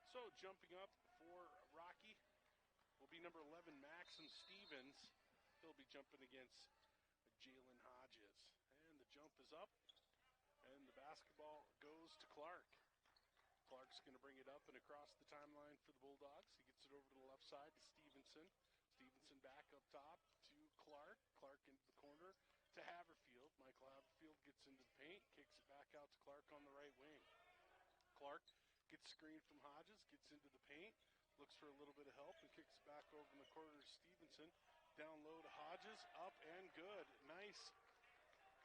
So jumping up for Rocky will be number 11, Maxim Stevens. He'll be jumping against Jalen Hodges. And the jump is up, and the basketball goes to Clark. Clark's going to bring it up and across the timeline for the Bulldogs. He gets it over to the left side to Stevenson. Stevenson back up top to Clark. Clark into the corner to Haverfield. Michael Haverfield gets into the paint, kicks it back out to Clark on the right wing. Clark gets screened from Hodges, gets into the paint, looks for a little bit of help, and kicks it back over in the corner to Stevenson. Down low to Hodges, up and good. Nice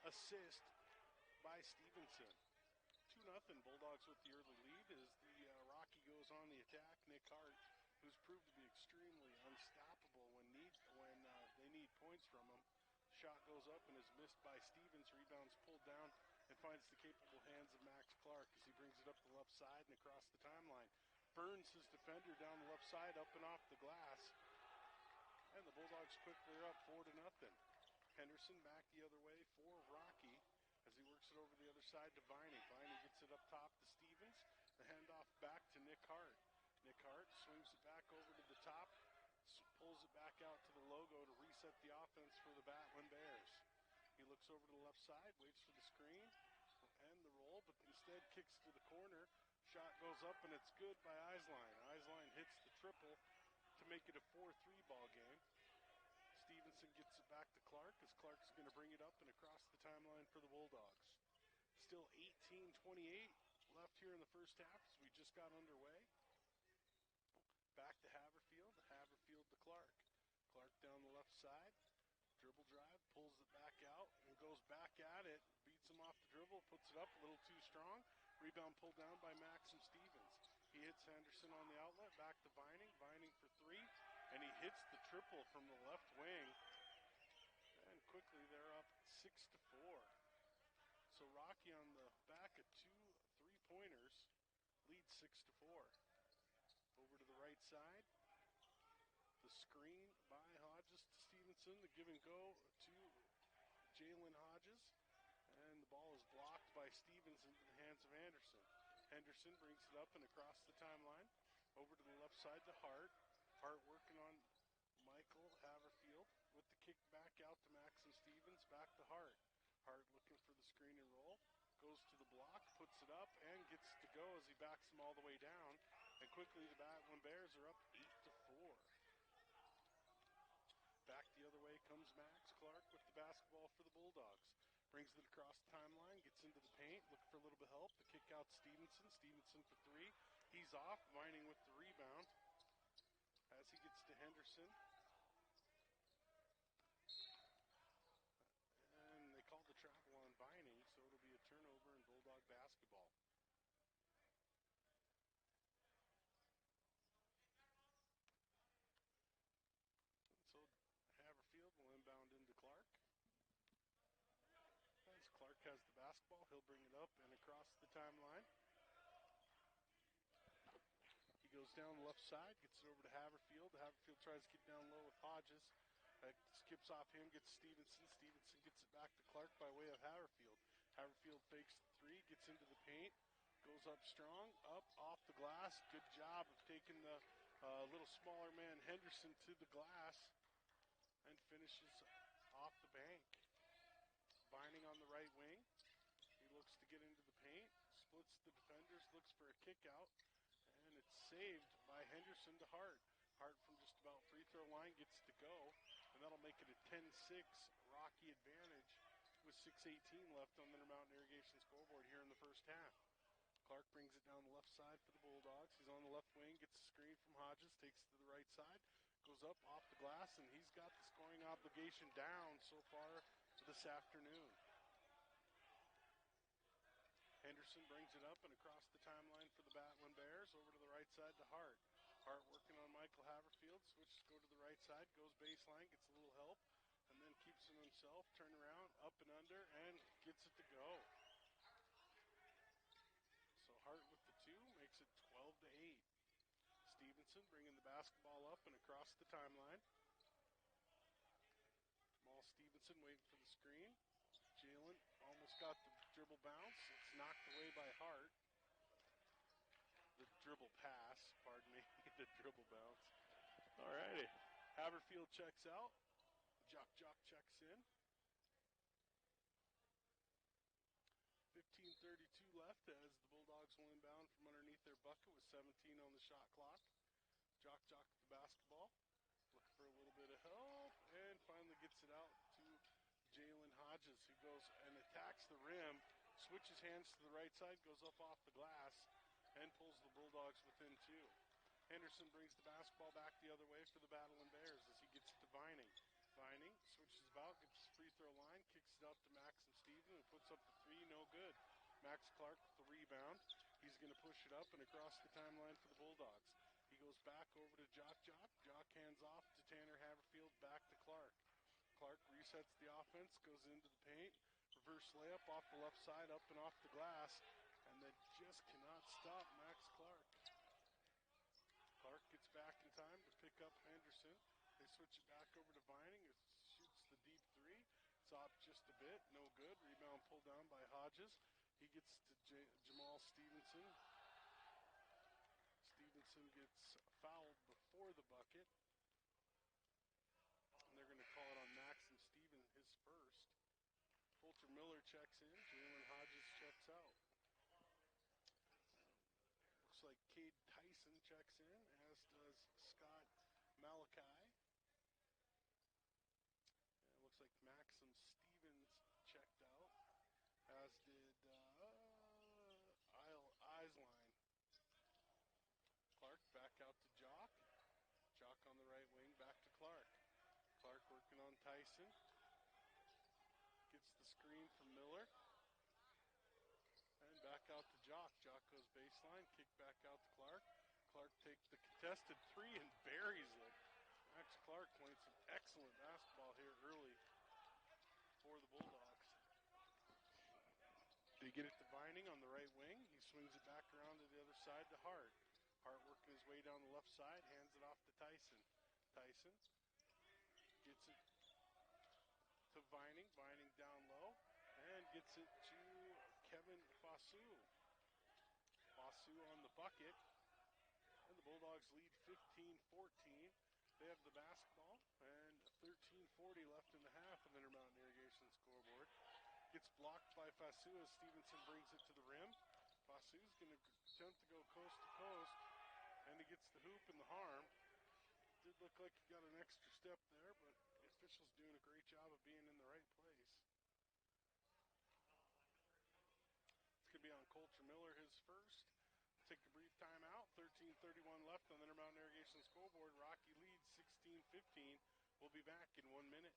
assist by Stevenson. 2-0 Bulldogs with the early lead as the Rocky goes on the attack. Nick Hart, who's proved to be extremely unstoppable when they need points from him. Shot goes up and is missed by Stevens. Rebounds pulled down and finds the capable hands of Max Clark as he brings it up the left side and across the timeline. Burns his defender down the left side, up and off the glass. And the Bulldogs quickly are up 4-0. Henderson back the other way for Rocky as he works it over the other side to Viney. Viney gets it up top to Stevens. The handoff back to Nick Hart. Nick Hart swings it back over to the top, pulls it back out to the logo to reset the offense for the Battling Bears. He looks over to the left side, waits for the screen and the roll, but instead kicks to the corner. Shot goes up and it's good by Eislein. Eislein hits the triple to make it a 4-3 ball game. Stevenson gets it back to Clark as Clark's going to bring it up and across the timeline for the Bulldogs. Still 18-28 left here in the first half as we just got underway. Back to Haverfield. Haverfield to Clark. Clark down the left side. Dribble drive, pulls it back out and goes back at it. Beats him off the dribble, puts it up a little too strong. Rebound pulled down by Maxim Stevens. He hits Henderson on the outlet, back to Vining. Vining for three, and he hits the triple from the left wing. And quickly they're up 6-4. So Rocky on the back of 2 3-pointers leads 6-4. Over to the right side. The screen by Hodges to Stevenson. The give and go to Jalen Hodges. And the ball is blocked by Stevens into the hands of Anderson. Henderson brings it up and across the timeline. Over to the left side to Hart. Hart working on Michael Haverfield with the kick back out to Maxim Stevens. Back to Hart. Hart looking for the screen and roll. Goes to the block, puts it up, and gets to go as he backs him all the way down. And quickly the Battling Bears are up 8-4. Back the other way comes Max Clark with the basketball for the Bulldogs. Brings it across the timeline, gets into the paint, looking for a little bit of help. The kick out Stevenson. Stevenson for three. He's off, Vining with the rebound as he gets to Henderson. And they called the travel on Vining, so it'll be a turnover in Bulldog basketball. So Haverfield will inbound into Clark. As Clark has the basketball, he'll bring it up and across the timeline. He goes down the left side, gets it over to Haverfield. Haverfield tries to get down low with Hodges. Skips off him, gets Stevenson. Stevenson gets it back to Clark by way of Haverfield. Haverfield fakes the three, gets into the paint, goes up strong, up off the glass. Good job of taking the little smaller man Henderson to the glass and finishes off the bank. Vining on the right wing. He looks to get into the paint, splits the defenders, looks for a kick out, and it's saved by Henderson to Hart. Hart from just about free throw line gets to go, and that'll make it a 10-6 Rocky advantage with 6:18 left on the Intermountain Irrigation scoreboard here in the first half. Clark brings it down the left side for the Bulldogs. He's on the left wing, gets a screen from Hodges, takes it to the right side, goes up off the glass, and he's got the scoring obligation down so far this afternoon. Henderson brings it up and across the timeline for the Battling Bears, over to the right side to Hart. Hart working on Michael Haverfield, switches go to the right side, goes baseline, gets a little help, and then keeps it himself, turn around, up and under, and gets it to go. So Hart with the two makes it 12-8. Stevenson bringing the basketball up and across the timeline. Jamal Stevenson waiting for the screen. Jalen almost got the dribble bounce. It's knocked away by Hart. The dribble dribble pass, pardon me, the dribble bounce. All righty. Haverfield checks out. Jock checks in. 15:32 left as the Bulldogs will inbound from underneath their bucket with 17 on the shot clock. Jock with the basketball. Looking for a little bit of help and finally gets it out to Jalen Hodges, who goes and attacks the rim, switches hands to the right side, goes up off the glass, and pulls the Bulldogs within two. Henderson brings the basketball back the other way for the Battling Bears as he gets it to Vining. Vining switches about, gets his free throw line, kicks it up to Maxim Steven, who puts up the three, no good. Max Clark with the rebound. He's going to push it up and across the timeline for the Bulldogs. He goes back over to Jock. Jock hands off to Tanner Haverfield, back to Clark. Clark resets the offense, goes into the paint. Reverse layup off the left side, up and off the glass. And they just cannot stop Max Clark. Clark gets back in time to pick up Henderson. They switch it back over to Vining, who shoots the deep three. It's off just a bit, no good. Rebound pulled down by Hodges. He gets to Jamal Stevenson. Stevenson gets fouled before the bucket. And they're going to call it on Maxim Steven, his first. Coulter Miller checks in. Jalen Hodges checks out. Looks like Cade Tyson checks in, as does Scott Malachi. And it looks like Maxim Stevens checked out, as did Eisline. Clark back out to Jock. Jock on the right wing, back to Clark. Clark working on Tyson. Gets the screen from Miller. And back out to Jock. Jock goes baseline, kick back out to Clark. Clark takes the contested three and buries it. Max Clark playing some excellent basketball here early for the Bulldogs. They get it to Vining on the right wing. He swings it back around to the other side to Hart. Hart working his way down the left side, hands it off to Tyson. Tyson gets it to Vining. Vining down low and gets it to Kevin Fasu. Fasu on the bucket. And the Bulldogs lead 15-14. They have the basketball and 13:40 left in the half of the Intermountain Irrigation scoreboard. Gets blocked by Fasu as Stevenson brings it to the rim. Fasu's going to attempt to go coast to coast, and he gets the hoop and the harm. Did look like he got an extra step there, but the official's doing a great job of being in the right place. It's going to be on Coulter Miller, his first. Take a brief timeout. 13:31 left on the Intermountain Irrigation scoreboard. Rocky leads 16-15. We'll be back in 1 minute.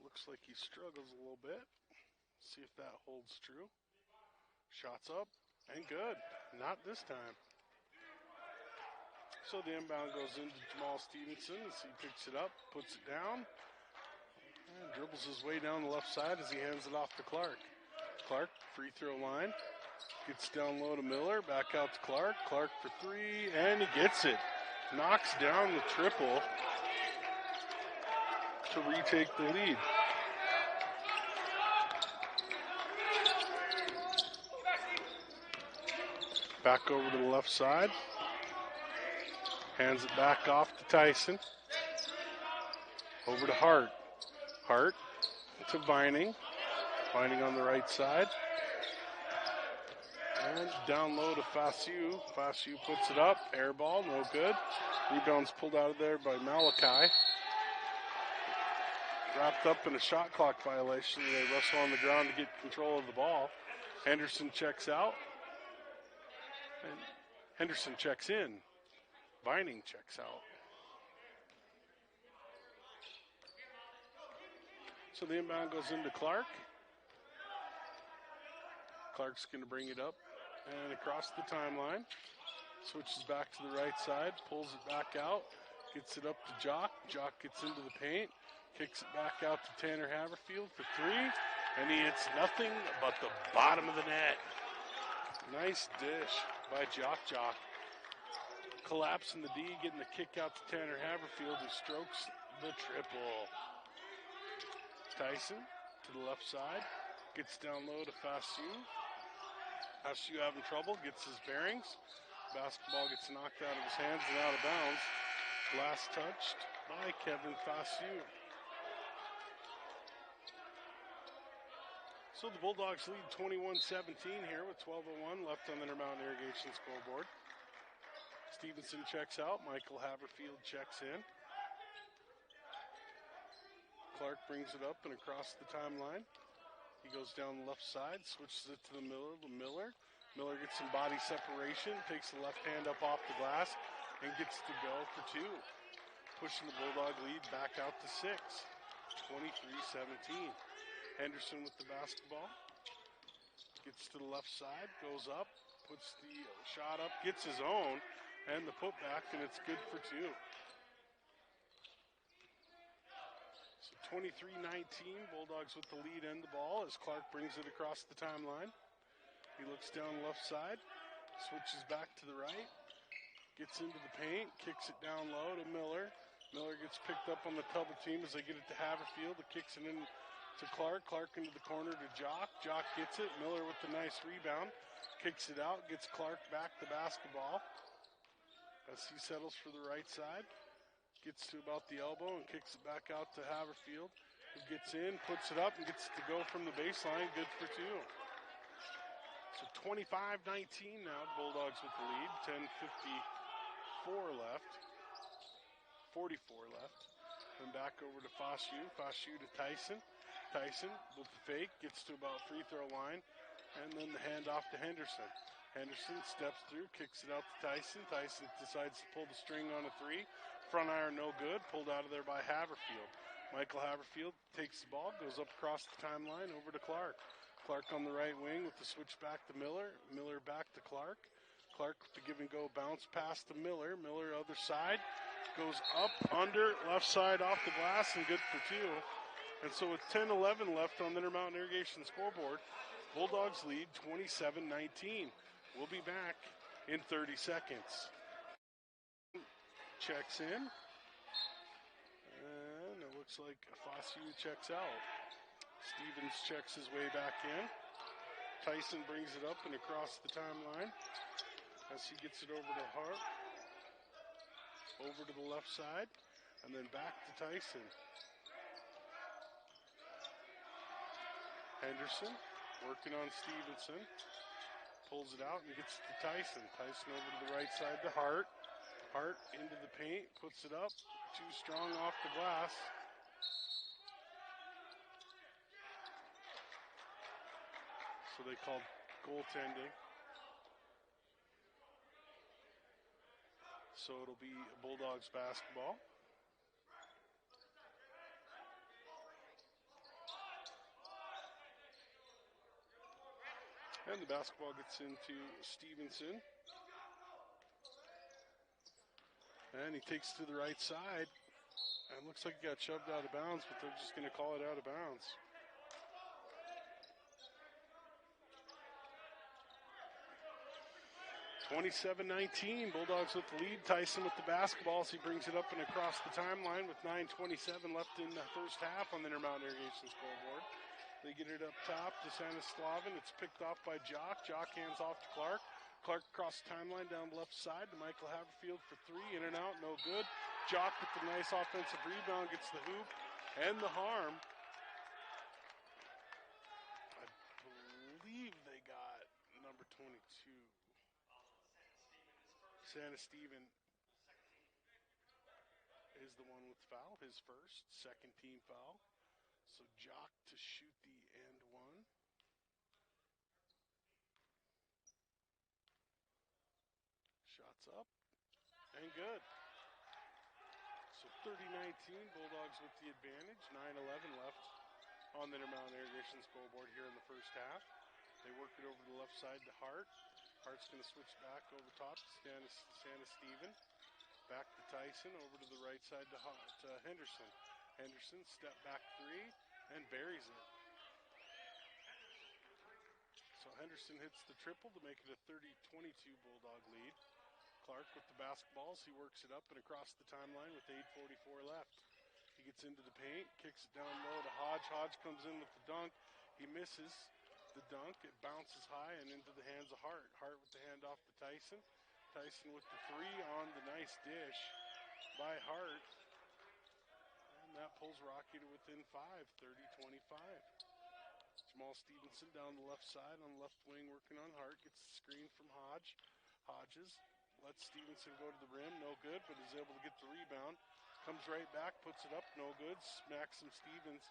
Looks like he struggles a little bit. See if that holds true. Shots up and good. Not this time. So the inbound goes into Jamal Stevenson as he picks it up, puts it down, and dribbles his way down the left side as he hands it off to Clark. Clark, free throw line. Gets down low to Miller, back out to Clark. Clark for three, and he gets it. Knocks down the triple to retake the lead. Back over to the left side. Hands it back off to Tyson. Over to Hart. Hart to Vining. Vining on the right side. And down low to Fasu. Fasu puts it up. Air ball, no good. Rebound's pulled out of there by Malachi. Wrapped up in a shot clock violation. They wrestle on the ground to get control of the ball. Henderson checks out. And Henderson checks in. Vining checks out. So the inbound goes into Clark. Clark's going to bring it up and across the timeline. Switches back to the right side. Pulls it back out. Gets it up to Jock. Jock gets into the paint. Kicks it back out to Tanner Haverfield for three. And he hits nothing but the bottom of the net. Nice dish by Jock. Collapsing the D, getting the kick out to Tanner Haverfield, who strokes the triple. Tyson to the left side. Gets down low to Fasu. Fashu having trouble, gets his bearings. Basketball gets knocked out of his hands and out of bounds. Last touched by Kevin Fashu. So the Bulldogs lead 21-17 here with 12:01 left on the Intermountain Irrigation scoreboard. Stevenson checks out. Michael Haverfield checks in. Clark brings it up and across the timeline. He goes down the left side, switches it to the Miller. Miller gets some body separation, takes the left hand up off the glass, and gets to go for two. Pushing the Bulldog lead back out to 6. 23-17. Henderson with the basketball. Gets to the left side, goes up, puts the shot up, gets his own, and the putback, and it's good for two. So 23-19, Bulldogs with the lead and the ball as Clark brings it across the timeline. He looks down left side, switches back to the right, gets into the paint, kicks it down low to Miller. Miller gets picked up on the double team as they get it to Haverfield. It kicks it in to Clark. Clark into the corner to Jock. Jock gets it. Miller with the nice rebound. Kicks it out, gets Clark back the basketball as he settles for the right side. Gets to about the elbow and kicks it back out to Haverfield, who gets in, puts it up, and gets to go from the baseline. Good for two. So 25-19 now, the Bulldogs with the lead. 10:54 left. 44 left. And back over to Fashu. Fashu to Tyson. Tyson with the fake, gets to about free throw line, and then the handoff to Henderson. Henderson steps through, kicks it out to Tyson. Tyson decides to pull the string on a three. Front iron no good, pulled out of there by Haverfield. Michael Haverfield takes the ball, goes up across the timeline over to Clark. Clark on the right wing with the switch back to Miller. Miller back to Clark. Clark with the give and go bounce pass to Miller. Miller other side. Goes up, under, left side off the glass, and good for two. And so with 10:11 left on the Intermountain Irrigation scoreboard, Bulldogs lead 27-19. We'll be back in 30 seconds. Checks in. And it looks like Fashu checks out. Stevens checks his way back in. Tyson brings it up and across the timeline as he gets it over to Hart. Over to the left side, and then back to Tyson. Henderson working on Stevenson. Pulls it out and gets to Tyson. Tyson over to the right side to Hart. Hart into the paint, puts it up. Too strong off the glass. So they called goaltending. So it'll be Bulldogs basketball. And the basketball gets into Stevenson. And he takes to the right side. And looks like he got shoved out of bounds, but they're just going to call it out of bounds. 27-19, Bulldogs with the lead. Tyson with the basketball as he brings it up and across the timeline with 9:27 left in the first half on the Intermountain Irrigation scoreboard. They get it up top to Stanislavin. It's picked off by Jock. Jock hands off to Clark. Clark across the timeline down the left side to Michael Haverfield for three. In and out, no good. Jock with the nice offensive rebound gets the hoop and the harm. I believe they got number 22. Santa Steven is the one with the foul, his first, second team foul. So Jock to shoot the and one. Shots up and good. So 30-19, Bulldogs with the advantage. 9:11 left on the Intermountain Irrigation scoreboard here in the first half. They work it over to the left side to Hart. Hart's going to switch back over top to Santa Steven. Back to Tyson, over to the right side to Henderson. Henderson, step back three, and buries it. So Henderson hits the triple to make it a 30-22 Bulldog lead. Clark with the basketballs. He works it up and across the timeline with 8:44 left. He gets into the paint, kicks it down low to Hodge. Hodge comes in with the dunk. He misses. the dunk. It bounces high and into the hands of Hart. Hart with the handoff to Tyson. Tyson with the three on the nice dish by Hart. And that pulls Rocky to within 5, 30-25. Jamal Stevenson down the left side on the left wing working on Hart. Gets the screen from Hodges lets Stevenson go to the rim. No good, but is able to get the rebound. Comes right back, puts it up. No good. Maxim Stevens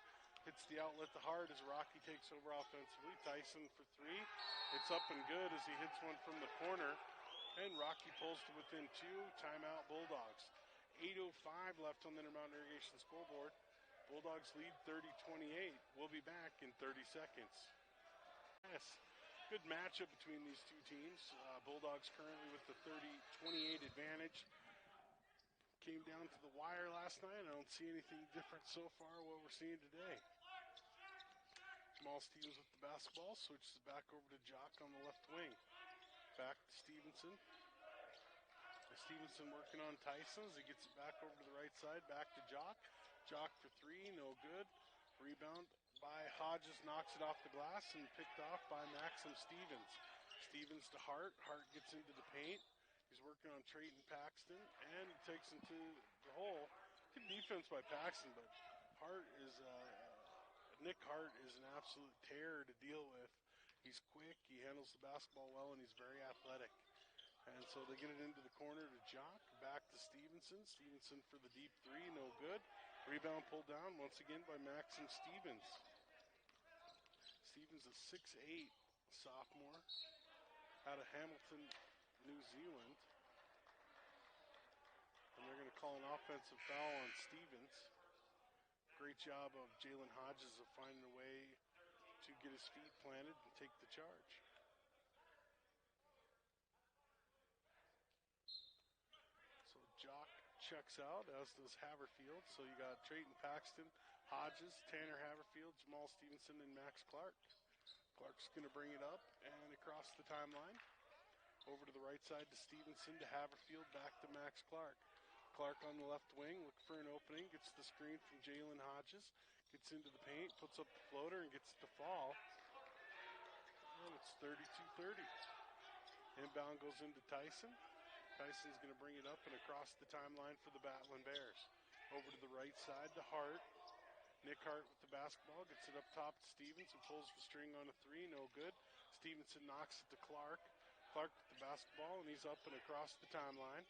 hits the outlet to Hart as Rocky takes over offensively. Tyson for three. It's up and good as he hits one from the corner. And Rocky pulls to within 2. Timeout Bulldogs. 8:05 left on the Intermountain Irrigation scoreboard. Bulldogs lead 30-28. We'll be back in 30 seconds. Yes, good matchup between these two teams. Bulldogs currently with the 30-28 advantage. Came down to the wire last night. I don't see anything different so far what we're seeing today. Jamal Stevens with the basketball. Switches it back over to Jock on the left wing. Back to Stevenson. Stevenson working on Tyson as he gets it back over to the right side. Back to Jock. Jock for three, no good. Rebound by Hodges, knocks it off the glass and picked off by Maxim Stevens. Stevens to Hart. Hart gets into the paint. He's working on Trayton Paxton and takes him to the hole. Good defense by Paxton, but Nick Hart is an absolute terror to deal with. He's quick, he handles the basketball well, and he's very athletic. And so they get it into the corner to Jock. Back to Stevenson. Stevenson for the deep three, no good. Rebound pulled down once again by Maxim Stevens. Stevens is 6'8", sophomore, out of Hamilton, New Zealand. And they're going to call an offensive foul on Stevens. Great job of Jalen Hodges of finding a way to get his feet planted and take the charge. So Jock checks out, as does Haverfield. So you got Trayton Paxton, Hodges, Tanner Haverfield, Jamal Stevenson, and Max Clark. Clark's going to bring it up and across the timeline. Over to the right side to Stevenson, to Haverfield, back to Max Clark. Clark on the left wing, looking for an opening, gets the screen from Jalen Hodges, gets into the paint, puts up the floater, and gets it to fall. And it's 32-30. Inbound goes into Tyson. Tyson's going to bring it up and across the timeline for the Battling Bears. Over to the right side to Hart. Nick Hart with the basketball, gets it up top to Stevens, who pulls the string on a three, no good. Stevenson knocks it to Clark. Clark with the basketball, and he's up and across the timeline.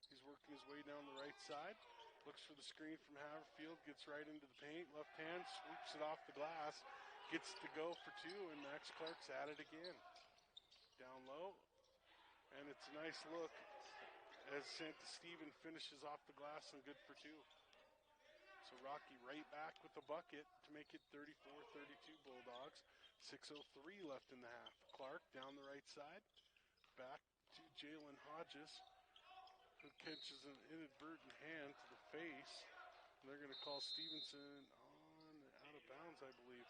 He's working his way down the right side. Looks for the screen from Haverfield, gets right into the paint. Left hand, sweeps it off the glass. Gets to go for two, and Max Clark's at it again. Down low, and it's a nice look as Santa Steven finishes off the glass and good for two. So Rocky right back with the bucket to make it 34-32 Bulldogs. 6:03 left in the half. Clark down the right side. Back to Jalen Hodges, who catches an inadvertent hand to the face. And they're going to call Stevenson on out of bounds, I believe.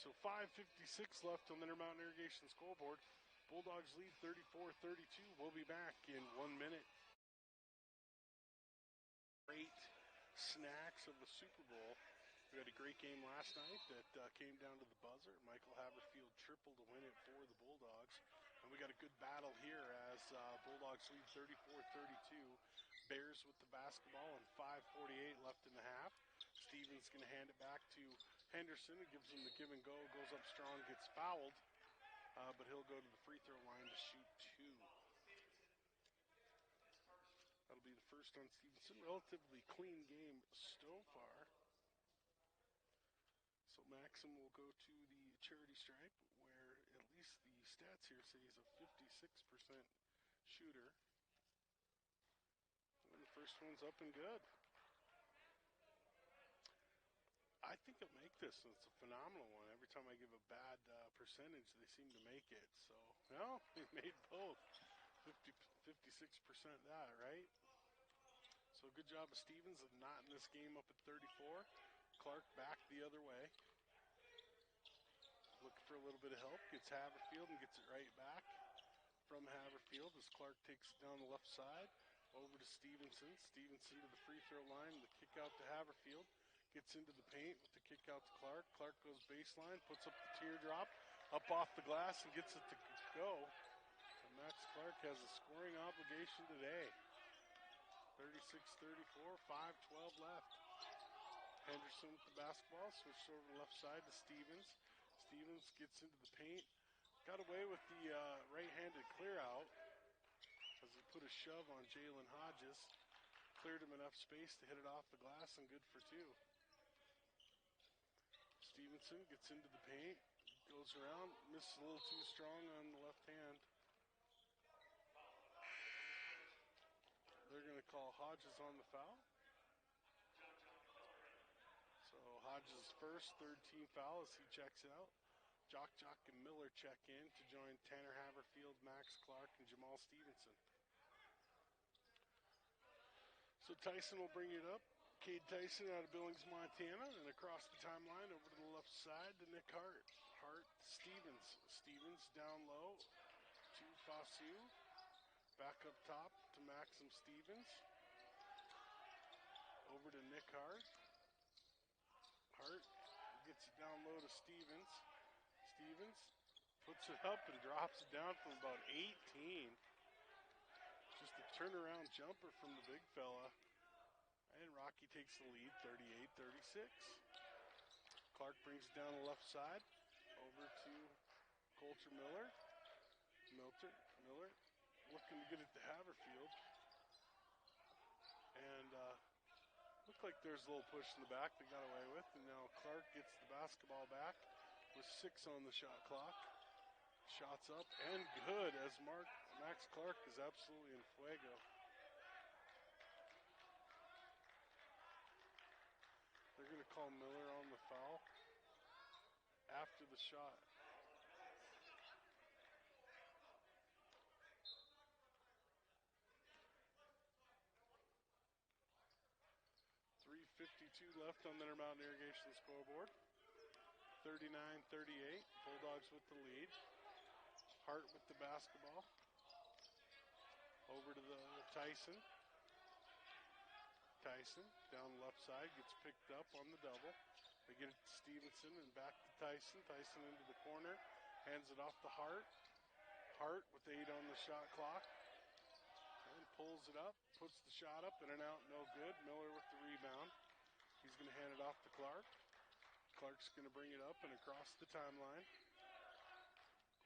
So 5:56 left on the Intermountain Irrigation scoreboard. Bulldogs lead 34-32. We'll be back in 1 minute. Great snacks of the Super Bowl. We had a great game last night that came down to the buzzer. Michael Haverfield triple to win it for the Bulldogs. And we got a good battle here as Bulldogs lead 34-32. Bears with the basketball and 5:48 left in the half. Stevens going to hand it back to Henderson. It gives him the give and go. Goes up strong, gets fouled. But he'll go to the free throw line to shoot two. That'll be the first on Stevenson. Relatively clean game so far. So Maxim will go to the charity stripe, where at least the stats here say he's a 56% shooter. And the first one's up and good. I think he'll make this. It's a phenomenal one. Every time I give a bad percentage, they seem to make it. So, no, he made both. 56% that, right? So good job of Stevens of not in this game up at 34. Clark back the other way. Looking for a little bit of help. Gets Haverfield and gets it right back from Haverfield as Clark takes it down the left side. Over to Stevenson. Stevenson to the free throw line. The kick out to Haverfield. gets into the paint with the kick out to Clark. Clark goes baseline, puts up the teardrop, up off the glass, and gets it to go. And Max Clark has a scoring obligation today. 36-34, 5:12 left. Henderson with the basketball, switched over to the left side to Stevens. Stevens gets into the paint. Got away with the right-handed clear out as he put a shove on Jalen Hodges. Cleared him enough space to hit it off the glass and good for two. Stevenson gets into the paint, goes around, misses a little too strong on the left hand. They're going to call Hodges on the foul. So Hodges' first, third team foul as he checks out. Jock and Miller check in to join Tanner Haverfield, Max Clark, and Jamal Stevenson. So Tyson will bring it up. Cade Tyson out of Billings, Montana, and across the timeline over to the left side to Nick Hart. Hart, Stevens. Stevens down low to Fosu. Back up top to Maxim Stevens. Over to Nick Hart. Hart gets it down low to Stevens. Stevens puts it up and drops it down from about 18. Just a turnaround jumper from the big fella. And Rocky takes the lead, 38-36. Clark brings it down the left side, over to Coulter Miller. Miller looking to get it to Haverfield. And looked like there's a little push in the back they got away with. And now Clark gets the basketball back with 6 on the shot clock. Shots up and good as Max Clark is absolutely in fuego. They're going to call Miller on the foul after the shot. .352 left on the Intermountain Irrigation scoreboard. 39-38. Bulldogs with the lead. Hart with the basketball. Over to the Tyson. Tyson down the left side, gets picked up on the double. They get it to Stevenson and back to Tyson. Tyson into the corner, hands it off to Hart. Hart with 8 on the shot clock. And pulls it up, puts the shot up, in and out, no good. Miller with the rebound. He's going to hand it off to Clark. Clark's going to bring it up and across the timeline.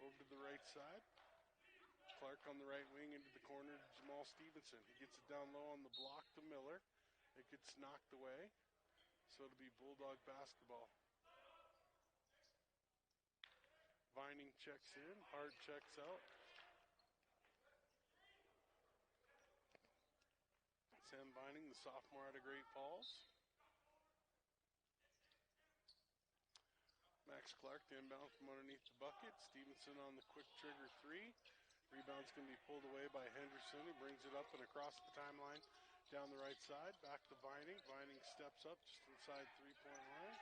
Over to the right side. Clark on the right wing into the corner to Jamal Stevenson. He gets it down low on the block to Miller. It gets knocked away. So it'll be Bulldog basketball. Vining checks in. Hart checks out. Sam Vining, the sophomore out of Great Falls. Max Clark, the inbound from underneath the bucket. Stevenson on the quick trigger 3. Rebound's going to be pulled away by Henderson, who brings it up and across the timeline down the right side. Back to Vining. Vining steps up just inside three-point line.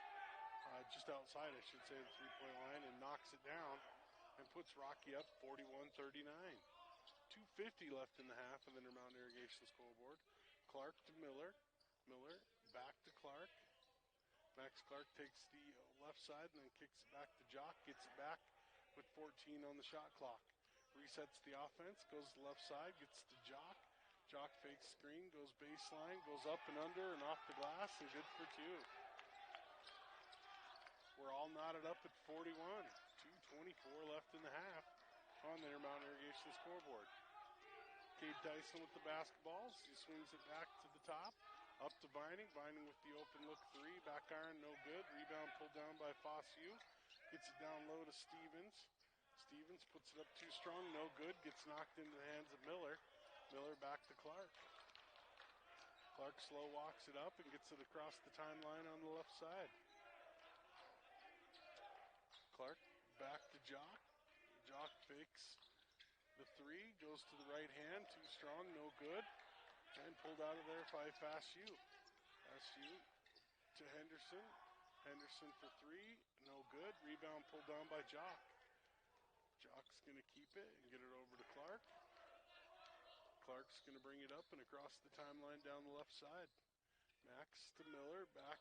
Just outside, I should say, the three-point line, and knocks it down and puts Rocky up 41-39. 2:50 left in the half of the Intermountain Irrigation scoreboard. Clark to Miller. Miller back to Clark. Max Clark takes the left side and then kicks it back to Jock. Gets it back with 14 on the shot clock. Resets the offense, goes to the left side, gets to Jock. Jock fakes screen, goes baseline, goes up and under and off the glass, and good for 2. We're all knotted up at 41. 2:24 left in the half on the Intermountain Irrigation scoreboard. Cade Tyson with the basketballs. He swings it back to the top. Up to Vining. Vining with the open look 3. Back iron, no good. Rebound pulled down by Fosu. Gets it down low to Stevens. Stevens puts it up too strong, no good. Gets knocked into the hands of Miller. Miller back to Clark. Clark slow walks it up and gets it across the timeline on the left side. Clark back to Jock. Jock fakes the 3, goes to the right hand, too strong, no good. And pulled out of there by Fosu. Fosu to Henderson. Henderson for 3, no good. Rebound pulled down by Jock. Jock's going to keep it and get it over to Clark. Clark's going to bring it up and across the timeline down the left side. Max to Miller, back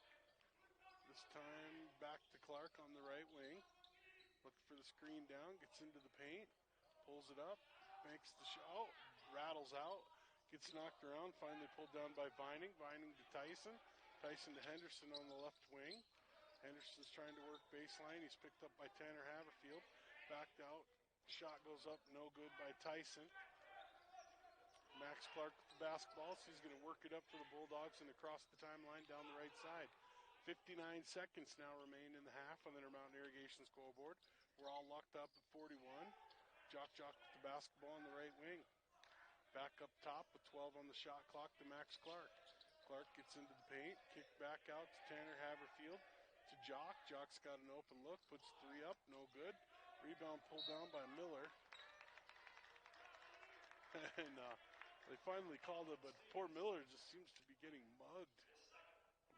This time back to Clark on the right wing. Looking for the screen down, gets into the paint, pulls it up, makes the shot, rattles out, gets knocked around, finally pulled down by Vining. Vining to Tyson. Tyson to Henderson on the left wing. Henderson's trying to work baseline. He's picked up by Tanner Haverfield. Backed out. Shot goes up, no good by Tyson. Max Clark with the basketball, so he's going to work it up for the Bulldogs and across the timeline down the right side. 59 seconds now remain in the half on the Intermountain Irrigation scoreboard. We're all locked up at 41. Jock with the basketball on the right wing. Back up top with 12 on the shot clock to Max Clark. Clark gets into the paint, kick back out to Tanner Haverfield to Jock. Jock's got an open look, puts three up, no good. Rebound pulled down by Miller. And they finally called it, but poor Miller just seems to be getting mugged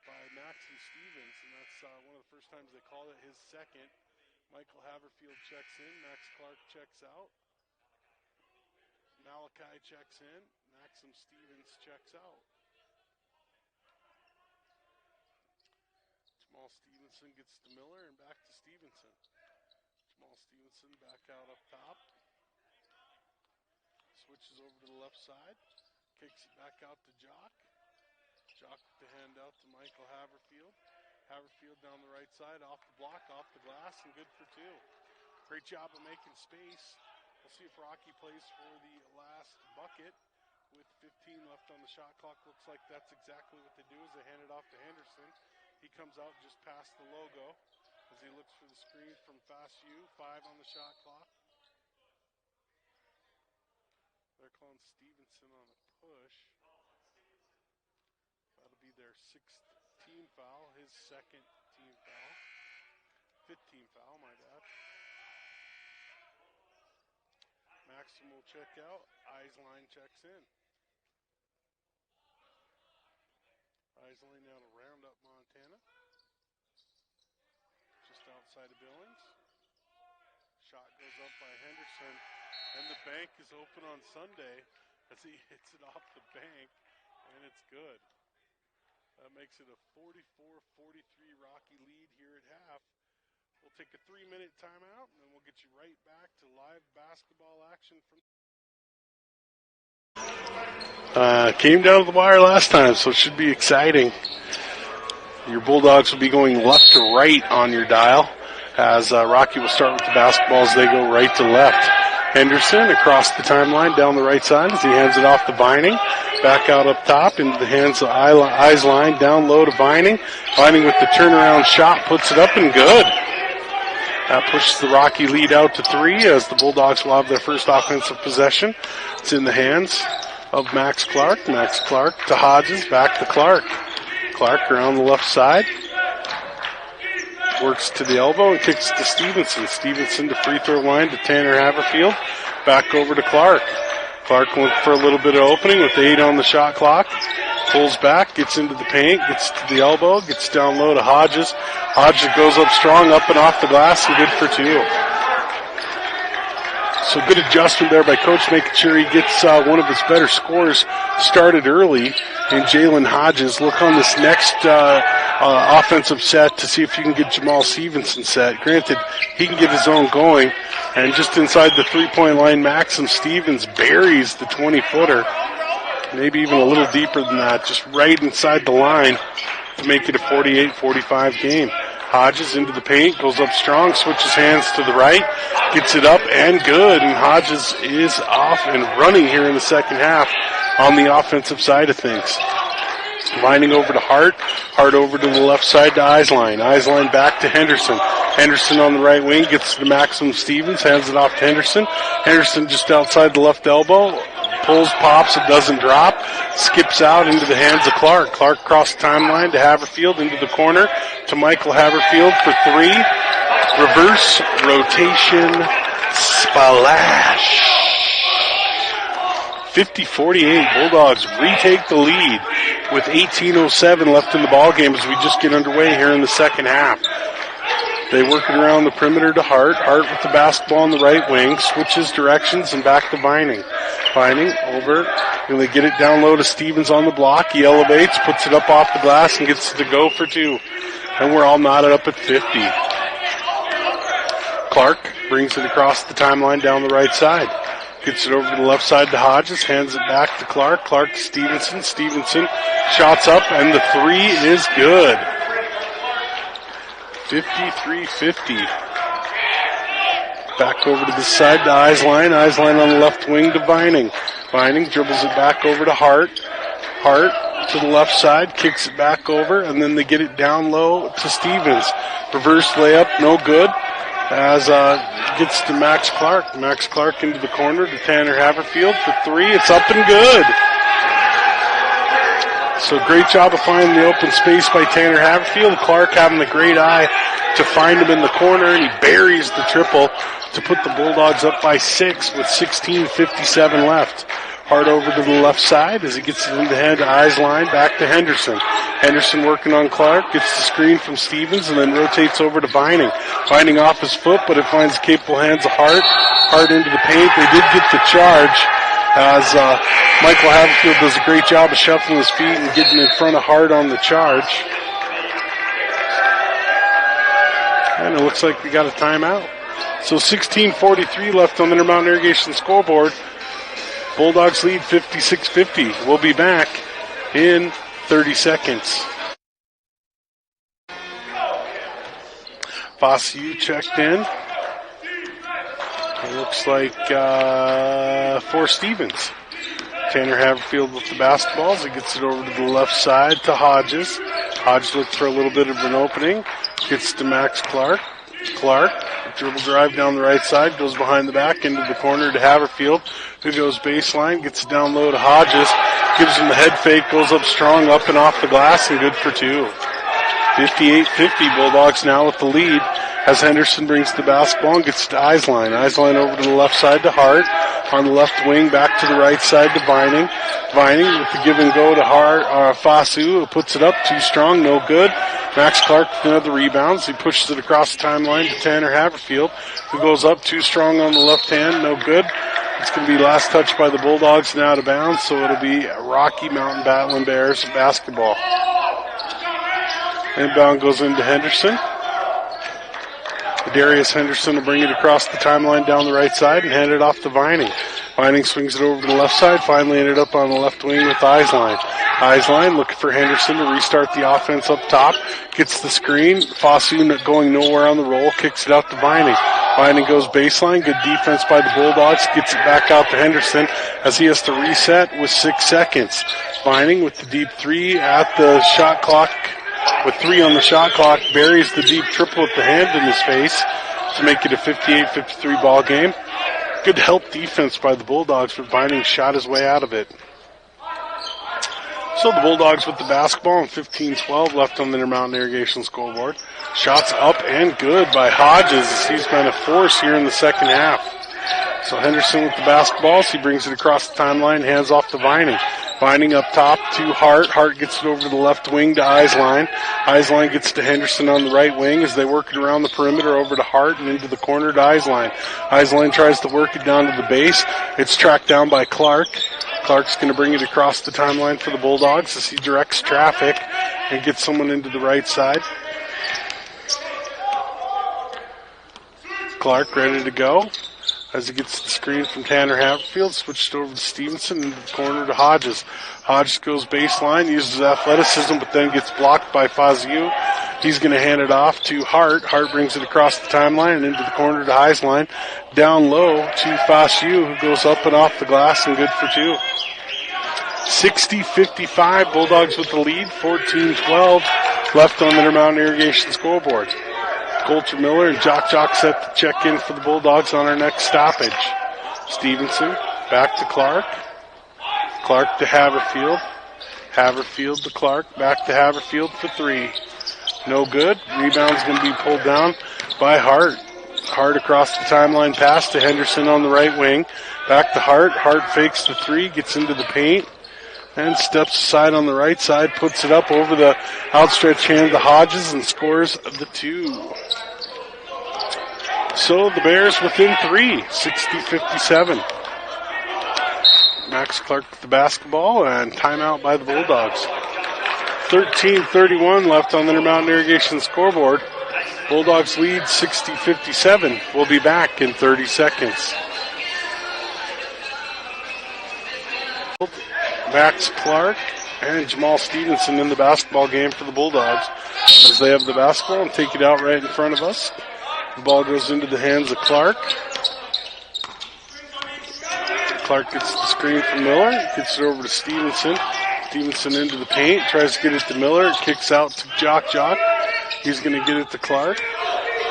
by Max and Stevens, and that's one of the first times they called it, his second. Michael Haverfield checks in, Max Clark checks out. Malachi checks in, Maxim Stevens checks out. Jamal Stevenson gets to Miller and back to Stevenson. Jamal Stevenson back out up top. Switches over to the left side. Kicks it back out to Jock. Jock with the handout to Michael Haverfield. Haverfield down the right side, off the block, off the glass, and good for two. Great job of making space. We'll see if Rocky plays for the last bucket with 15 left on the shot clock. Looks like that's exactly what they do as they hand it off to Henderson. He comes out just past the logo as he looks for the screen from Fast U. 5 on the shot clock. They're calling Stevenson on a push. That'll be their 6th team foul, his 2nd team foul. 5th team foul, my bad. Maxim will check out. Eisline checks in. Eisline now to Roundup, Montana. Just outside of Billings. Shot goes up by Henderson. And the bank is open on Sunday as he hits it off the bank. And it's good. That makes it a 44-43 Rocky lead here at half. We'll take a 3-minute timeout, and then we'll get you right back to live basketball action from. Came down to the wire last time, so it should be exciting. Your Bulldogs will be going left to right on your dial, as Rocky will start with the basketball as they go right to left. Henderson across the timeline down the right side as he hands it off to Vining. Back out up top into the hands of Eisline, down low to Vining. Vining with the turnaround shot, puts it up and good. That pushes the Rocky lead out to 3 as the Bulldogs will have their first offensive possession. It's in the hands of Max Clark. Max Clark to Hodges, back to Clark. Clark around the left side. Works to the elbow and kicks to Stevenson. Stevenson to free throw line to Tanner Haverfield. Back over to Clark. Clark went for a little bit of opening with 8 on the shot clock. Pulls back, gets into the paint, gets to the elbow, gets down low to Hodges. Hodges goes up strong, up and off the glass, and good for 2. So good adjustment there by Coach, making sure he gets one of his better scorers started early in Jalen Hodges. Look on this next offensive set to see if you can get Jamal Stevenson set. Granted, he can get his own going. And just inside the three-point line, Maxim Stevens buries the 20-footer. Maybe even a little deeper than that, just right inside the line to make it a 48-45 game. Hodges into the paint, goes up strong, switches hands to the right, gets it up and good. And Hodges is off and running here in the second half on the offensive side of things. Lining over to Hart. Hart over to the left side to Eisline. Eisline back to Henderson. Henderson on the right wing gets to Maxim Stevens, hands it off to Henderson. Henderson just outside the left elbow. Pulls, pops, it doesn't drop. Skips out into the hands of Clark. Clark across the timeline to Haverfield into the corner to Michael Haverfield for 3. Reverse rotation splash. 50-48. Bulldogs retake the lead with 18:07 left in the ball game as we just get underway here in the second half. They work it around the perimeter to Hart. Hart with the basketball on the right wing. Switches directions and back to Vining. Vining over. And they get it down low to Stevens on the block. He elevates, puts it up off the glass, and gets to go for 2. And we're all knotted up at 50. Clark brings it across the timeline down the right side. Gets it over to the left side to Hodges, hands it back to Clark. Clark to Stevenson. Stevenson shots up, and the three is good. 53-50. Back over to the side to Eislein. Eislein on the left wing to Vining. Vining dribbles it back over to Hart. Hart to the left side, kicks it back over, and then they get it down low to Stevens. Reverse layup, no good. As gets to Max Clark. Max Clark into the corner to Tanner Haverfield for three. It's up and good. So great job of finding the open space by Tanner Haverfield. Clark having the great eye to find him in the corner, and he buries the triple to put the Bulldogs up by 6 with 16:57 left. Hard over to the left side as he gets it in the hand to Eislein, back to Henderson. Henderson working on Clark, gets the screen from Stevens, and then rotates over to Vining. Vining off his foot, but it finds the capable hands of Hart. Hart into the paint. They did get the charge as Michael Haverfield does a great job of shuffling his feet and getting in front of Hart on the charge. And it looks like we got a timeout. So 16:43 left on the Intermountain Irrigation scoreboard. Bulldogs lead 56-50. We'll be back in 30 seconds. Fossiu checked in. It looks like for Stevens. Tanner Haverfield with the basketballs. He gets it over to the left side to Hodges. Hodges looks for a little bit of an opening. Gets to Max Clark. Clark, dribble drive down the right side, goes behind the back into the corner to Haverfield, who goes baseline, gets it down low to Hodges, gives him the head fake, goes up strong, up and off the glass, and good for two. 58-50, Bulldogs now with the lead as Henderson brings the basketball and gets to Eislein. Eislein over to the left side to Hart. On the left wing, back to the right side to Vining. Vining with the give and go to Fossiu, who puts it up, too strong, no good. Max Clark with another rebounds. He pushes it across the timeline to Tanner Haverfield, who goes up, too strong on the left hand, no good. It's going to be last touch by the Bulldogs and out of bounds, so it'll be Rocky Mountain Battling Bears basketball. Inbound goes into Henderson. Darius Henderson will bring it across the timeline down the right side and hand it off to Vining. Vining swings it over to the left side, finally ended up on the left wing with Eislein. Eislein looking for Henderson to restart the offense up top. Gets the screen. Fossiu going nowhere on the roll, kicks it out to Vining. Vining goes baseline, good defense by the Bulldogs, gets it back out to Henderson as he has to reset with 6 seconds. Vining with the deep three at the shot clock. With 3 on the shot clock, buries the deep triple with the hand in his face to make it a 58-53 ball game. Good help defense by the Bulldogs, but Vining shot his way out of it. So the Bulldogs with the basketball and 15-12 left on the Intermountain Irrigation scoreboard. Shots up and good by Hodges as he's been a force here in the second half. So Henderson with the basketballs, he brings it across the timeline, hands off to Vining. Vining up top to Hart. Hart gets it over to the left wing to Eislein. Eislein gets to Henderson on the right wing as they work it around the perimeter over to Hart and into the corner to Eislein. Eislein tries to work it down to the base. It's tracked down by Clark. Clark's going to bring it across the timeline for the Bulldogs as he directs traffic and gets someone into the right side. Clark ready to go. As he gets the screen from Tanner Haverfield, switched over to Stevenson into the corner to Hodges. Hodges goes baseline, uses athleticism, but then gets blocked by Fossiu. He's going to hand it off to Hart. Hart brings it across the timeline and into the corner to Eislein. Down low to Fossiu, who goes up and off the glass and good for 2. 60-55, Bulldogs with the lead, 14-12 left on the Intermountain Irrigation scoreboard. Coulter Miller and Jock set to check in for the Bulldogs on our next stoppage. Stevenson back to Clark. Clark to Haverfield. Haverfield to Clark. Back to Haverfield for 3. No good. Rebound's going to be pulled down by Hart. Hart across the timeline pass to Henderson on the right wing. Back to Hart. Hart fakes the 3, gets into the paint. And steps aside on the right side, puts it up over the outstretched hand to Hodges and scores the 2. So the Bears within 3, 60-57. Max Clark with the basketball and timeout by the Bulldogs. 13:31 left on the Intermountain Irrigation scoreboard. Bulldogs lead 60-57. We'll be back in 30 seconds. Max Clark and Jamal Stevenson in the basketball game for the Bulldogs as they have the basketball and take it out right in front of us. The ball goes into the hands of Clark. Clark gets the screen from Miller, gets it over to Stevenson. Stevenson into the paint, tries to get it to Miller, kicks out to Jock. He's going to get it to Clark.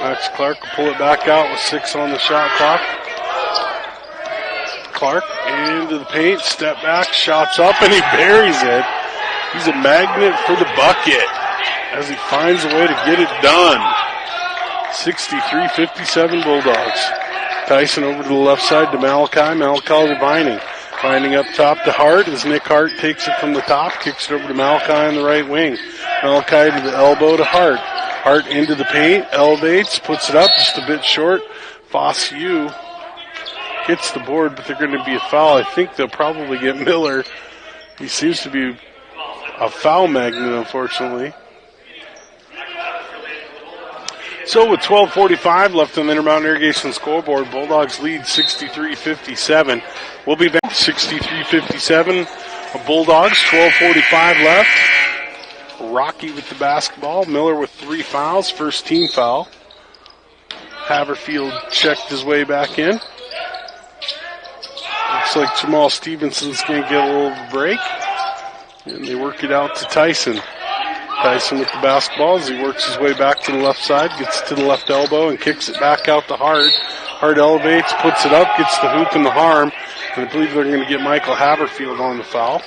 Max Clark will pull it back out with 6 on the shot clock. Clark into the paint, step back, shots up, and he buries it. He's a magnet for the bucket as he finds a way to get it done. 63-57 Bulldogs. Tyson over to the left side to Malachi. Malachi to Vining. Vining up top to Hart as Nick Hart takes it from the top, kicks it over to Malachi on the right wing. Malachi to the elbow to Hart. Hart into the paint, elevates, puts it up just a bit short. Foss-U hits the board, but they're going to be a foul. I think they'll probably get Miller. He seems to be a foul magnet, unfortunately. So with 12:45 left on the Intermountain Irrigation scoreboard, Bulldogs lead 63-57. We'll be back 63-57. Bulldogs, 12:45 left. Rocky with the basketball. Miller with 3 fouls, first team foul. Haverfield checked his way back in. Looks like Jamal Stevenson's going to get a little break. And they work it out to Tyson. Tyson with the basketball as he works his way back to the left side, gets to the left elbow and kicks it back out to Hart. Hart elevates, puts it up, gets the hoop and the harm. And I believe they're going to get Michael Haverfield on the foul.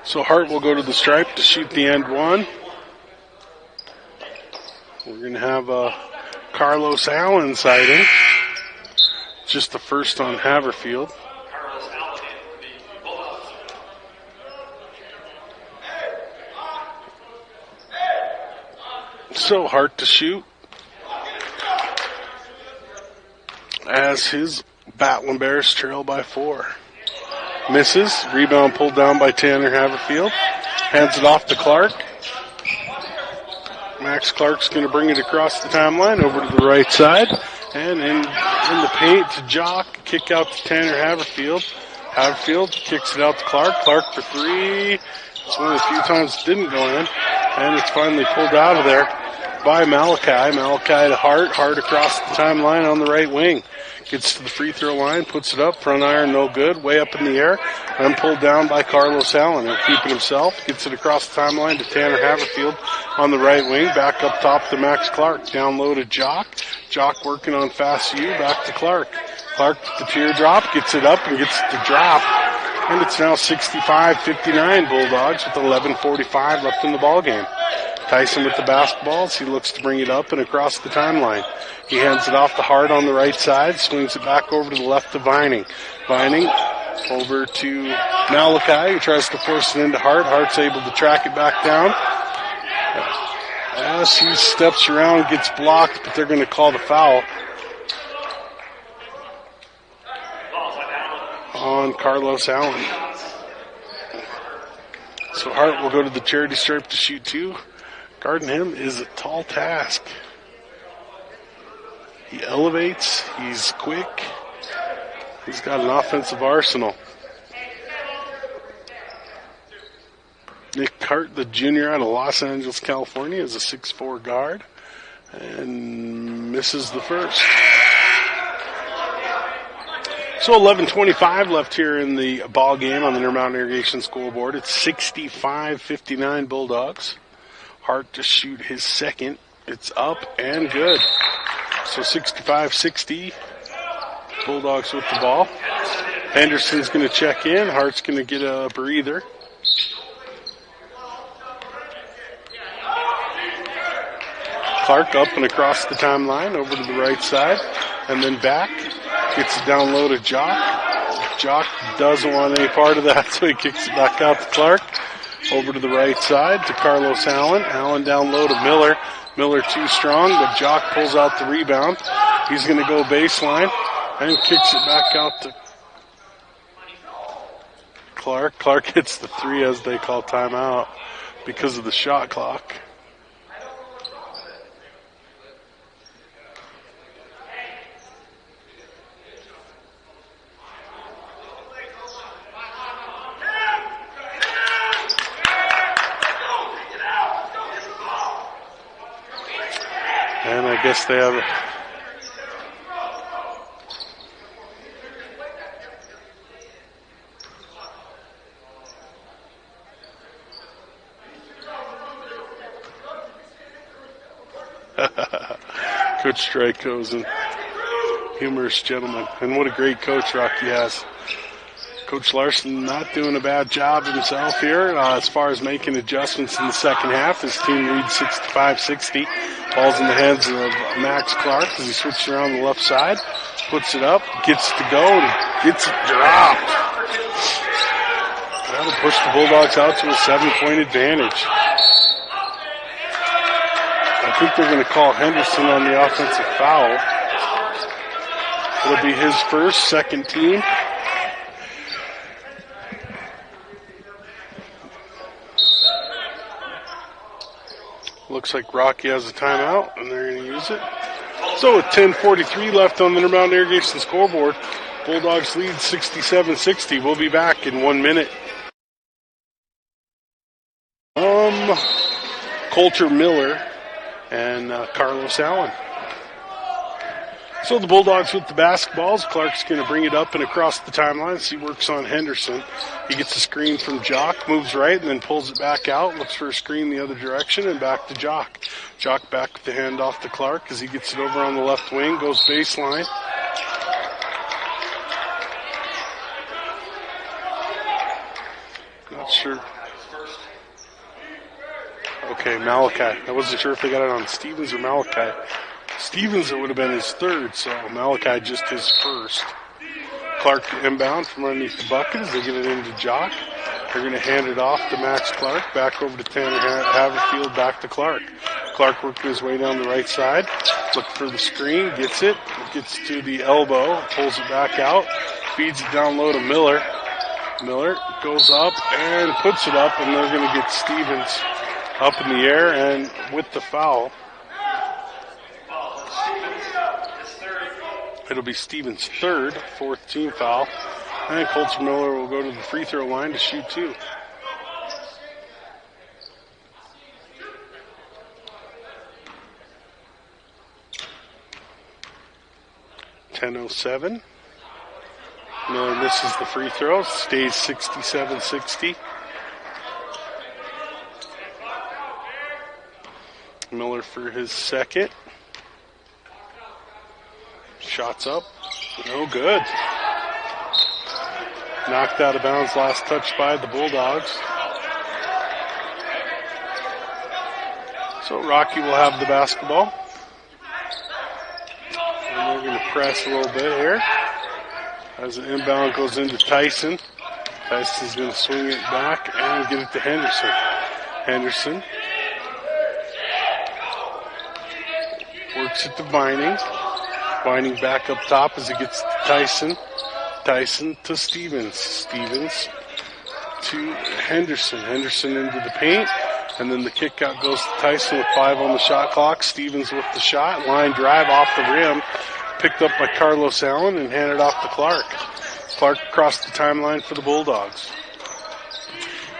So Hart will go to the stripe to shoot the end one. We're going to have a Carlos Allen sighting. Just the first on Haverfield. So Hart to shoot as his Battling Bears trail by 4. Misses. Rebound pulled down by Tanner Haverfield. Hands it off to Clark. Max Clark's going to bring it across the timeline over to the right side. And in the paint to Jock. Kick out to Tanner Haverfield. Haverfield kicks it out to Clark. Clark for 3. It's one of the few times it didn't go in. And it's finally pulled out of there by Malachi. Malachi to Hart. Hart across the timeline on the right wing. Gets to the free throw line, puts it up, front iron, no good, way up in the air, and pulled down by Carlos Allen. He'll keep it himself, gets it across the timeline to Tanner Haverfield on the right wing, back up top to Max Clark, down low to Jock. Jock working on Foss-U, back to Clark. Clark with the teardrop, gets it up and gets the drop, and it's now 65-59 Bulldogs with 11:45 left in the ballgame. Tyson with the basketballs. He looks to bring it up and across the timeline. He hands it off to Hart on the right side, swings it back over to the left to Vining. Vining over to Malachi, who tries to force it into Hart. Hart's able to track it back down. As he steps around, gets blocked, but they're going to call the foul on Carlos Allen. So Hart will go to the charity stripe to shoot 2. Guarding him is a tall task. He elevates. He's quick. He's got an offensive arsenal. Nick Hart, the junior out of Los Angeles, California, is a 6'4" guard and misses the first. So 11:25 left here in the ball game on the Intermountain Irrigation scoreboard. It's 65-59 Bulldogs. Hart to shoot his second. It's up and good. So 65-60. Bulldogs with the ball. Henderson's going to check in. Hart's going to get a breather. Clark up and across the timeline over to the right side. And then back. Gets it down low to Jock. Jock doesn't want any part of that, so he kicks it back out to Clark. Over to the right side to Carlos Allen. Allen down low to Miller. Miller too strong, but Jock pulls out the rebound. He's going to go baseline and kicks it back out to Clark. Clark hits the 3 as they call timeout because of the shot clock. And I guess they have Coach Strykosen, humorous gentleman. And what a great coach Rocky has. Coach Larson not doing a bad job himself here as far as making adjustments in the second half. His team leads 65-60. Ball's in the hands of Max Clark as he switches around the left side. Puts it up, gets to go, and gets it dropped. That'll push the Bulldogs out to a 7-point advantage. I think they're going to call Henderson on the offensive foul. It'll be his first, second team. Looks like Rocky has a timeout, and they're going to use it. So with 10:43 left on the Intermountain Irrigation scoreboard, Bulldogs lead 67-60. We'll be back in 1 minute. Coulter Miller and Carlos Allen. So the Bulldogs with the basketballs. Clark's going to bring it up and across the timeline. He works on Henderson. He gets a screen from Jock, moves right, and then pulls it back out. Looks for a screen the other direction, and back to Jock. Jock back with the handoff to Clark as he gets it over on the left wing, goes baseline. Not sure. Okay, Malachi. I wasn't sure if they got it on Stevens or Malachi. Stevens, it would have been his third, so Malachi just his first. Clark inbound from underneath the bucket as they get it into Jock. They're going to hand it off to Max Clark, back over to Tanner Haverfield, back to Clark. Clark working his way down the right side, looking for the screen, gets it, gets to the elbow, pulls it back out, feeds it down low to Miller. Miller goes up and puts it up, and they're going to get Stevens up in the air and with the foul. It'll be Stevens' third, fourth team foul. And Coulter Miller will go to the free throw line to shoot 2. .10:07. Miller misses the free throw, stays 67-60. Miller for his second. Shots up. No good. Knocked out of bounds, last touch by the Bulldogs. So Rocky will have the basketball. And they're going to press a little bit here. As the inbound goes into Tyson. Tyson's going to swing it back and get it to Henderson. Henderson works it to Vining. Vining back up top as it gets to Tyson. Tyson to Stevens. Stevens to Henderson. Henderson into the paint. And then the kick out goes to Tyson with 5 on the shot clock. Stevens with the shot. Line drive off the rim. Picked up by Carlos Allen and handed off to Clark. Clark across the timeline for the Bulldogs.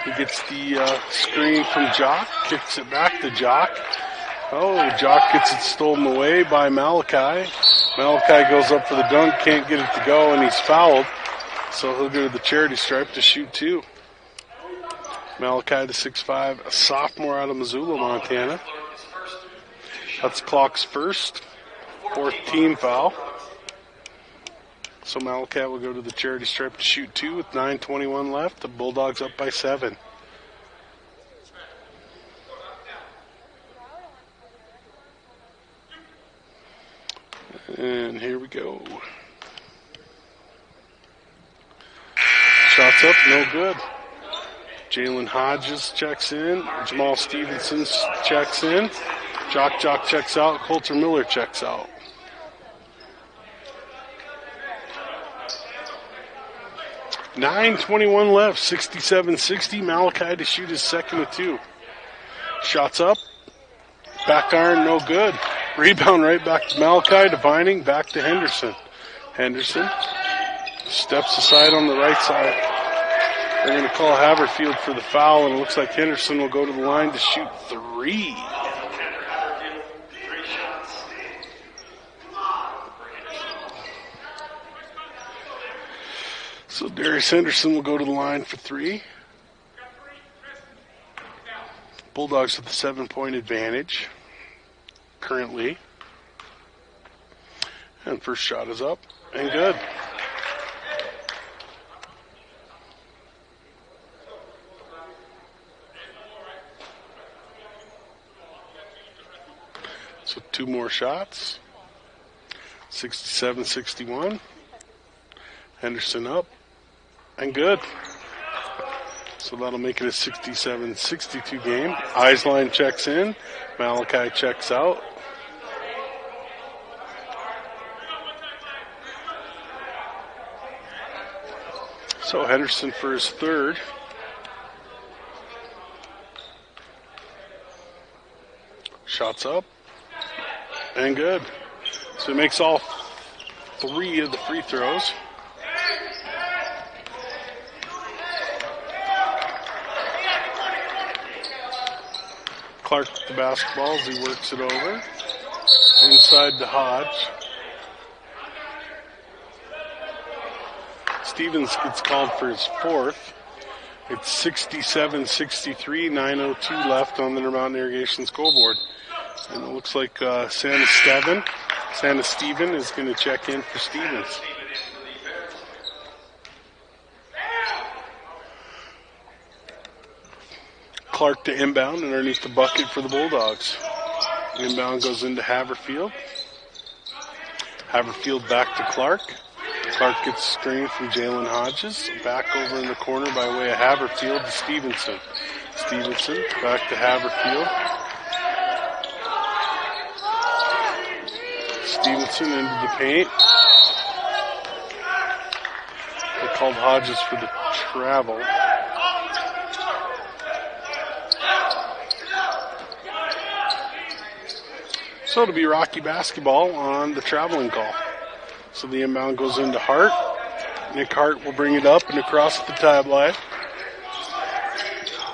He gets the screen from Jock. Kicks it back to Jock. Oh, Jock gets it stolen away by Malachi. Malachi goes up for the dunk, can't get it to go, and he's fouled. So he'll go to the charity stripe to shoot 2. Malachi, the 6'5", a sophomore out of Missoula, Montana. That's Clark's first, fourth team foul. So Malachi will go to the charity stripe to shoot 2 with 9:21 left. The Bulldogs up by 7. And here we go. Shots up, no good. Jalen Hodges checks in. Jamal Stevenson checks in. Jock checks out. Coulter Miller checks out. 9:21 left, 67-60. Malachi to shoot his second of two. Shots up. Back iron, no good. Rebound right back to Malachi, to Vining, back to Henderson. Henderson steps aside on the right side. They're going to call Haverfield for the foul, and it looks like Henderson will go to the line to shoot three. So Darius Henderson will go to the line for three. Bulldogs with a 7-point advantage currently. And first shot is up and good. So two more shots. 67-61. Henderson up and good. So that'll make it a 67-62 game. Eislein checks in. Malachi checks out. So Henderson for his third. Shots up and good. So he makes all three of the free throws. Clark with the basketball as he works it over. Inside to Hodge. Stevens gets called for his fourth. It's 67-63, 9:02 left on the Intermountain Irrigation scoreboard. And it looks like Santa Steven is going to check in for Stevens. Clark to inbound underneath the bucket for the Bulldogs. Inbound goes into Haverfield. Haverfield back to Clark. Clark gets screened from Jalen Hodges. Back over in the corner by way of Haverfield to Stevenson. Stevenson back to Haverfield. Stevenson into the paint. They called Hodges for the travel. So it'll be Rocky basketball on the traveling call. So the inbound goes into Hart. Nick Hart will bring it up and across the timeline.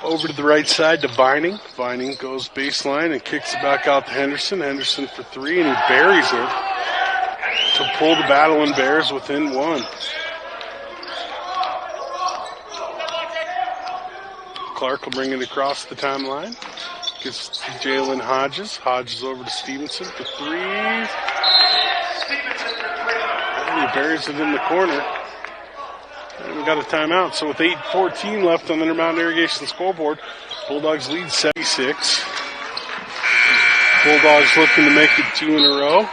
Over to the right side to Vining. Vining goes baseline and kicks it back out to Henderson. Henderson for three, and he buries it to pull the Battling Bears within one. Clark will bring it across the timeline. Gets to Jalen Hodges. Hodges over to Stevenson for three. And he buries it in the corner. And we got a timeout. So with 8:14 left on the Intermountain Irrigation scoreboard, Bulldogs lead 76. Bulldogs looking to make it two in a row.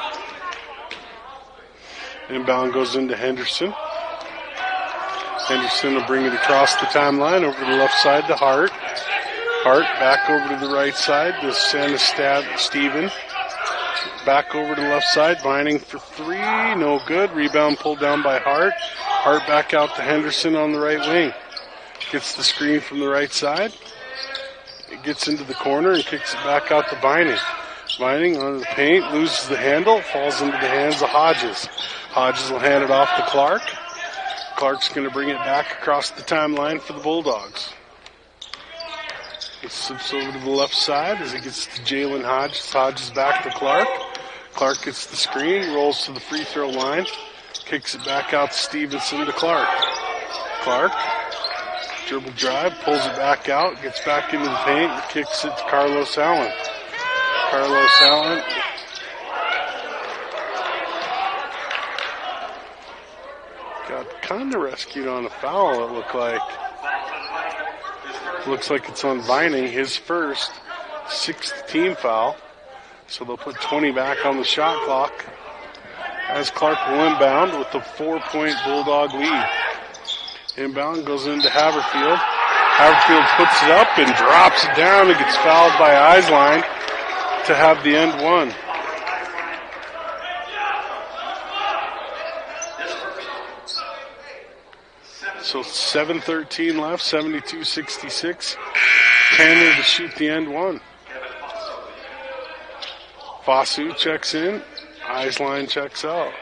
Inbound goes into Henderson. Henderson will bring it across the timeline over the left side to Hart. Hart back over to the right side to Santa Steven. Back over to the left side. Vining for three. No good. Rebound pulled down by Hart. Hart back out to Henderson on the right wing. Gets the screen from the right side. It gets into the corner and kicks it back out to Vining. Vining onto the paint. Loses the handle. Falls into the hands of Hodges. Hodges will hand it off to Clark. Clark's going to bring it back across the timeline for the Bulldogs. He slips over to the left side as he gets to Jalen Hodges. Hodges back to Clark. Clark gets the screen, rolls to the free throw line, kicks it back out to Stevenson to Clark. Clark, dribble drive, pulls it back out, gets back into the paint, and kicks it to Carlos Allen. Carlos Allen got kind of rescued on a foul, it looked like. Looks like it's on Vining, his first, sixth team foul. So they'll put 20 back on the shot clock as Clark will inbound with the 4-point Bulldog lead. Inbound goes into Haverfield. Haverfield puts it up and drops it down and gets fouled by Eislein to have the end one. So 7:13 left, 72-66. Tanner to shoot the end one. Fasu checks in. Eisline checks out.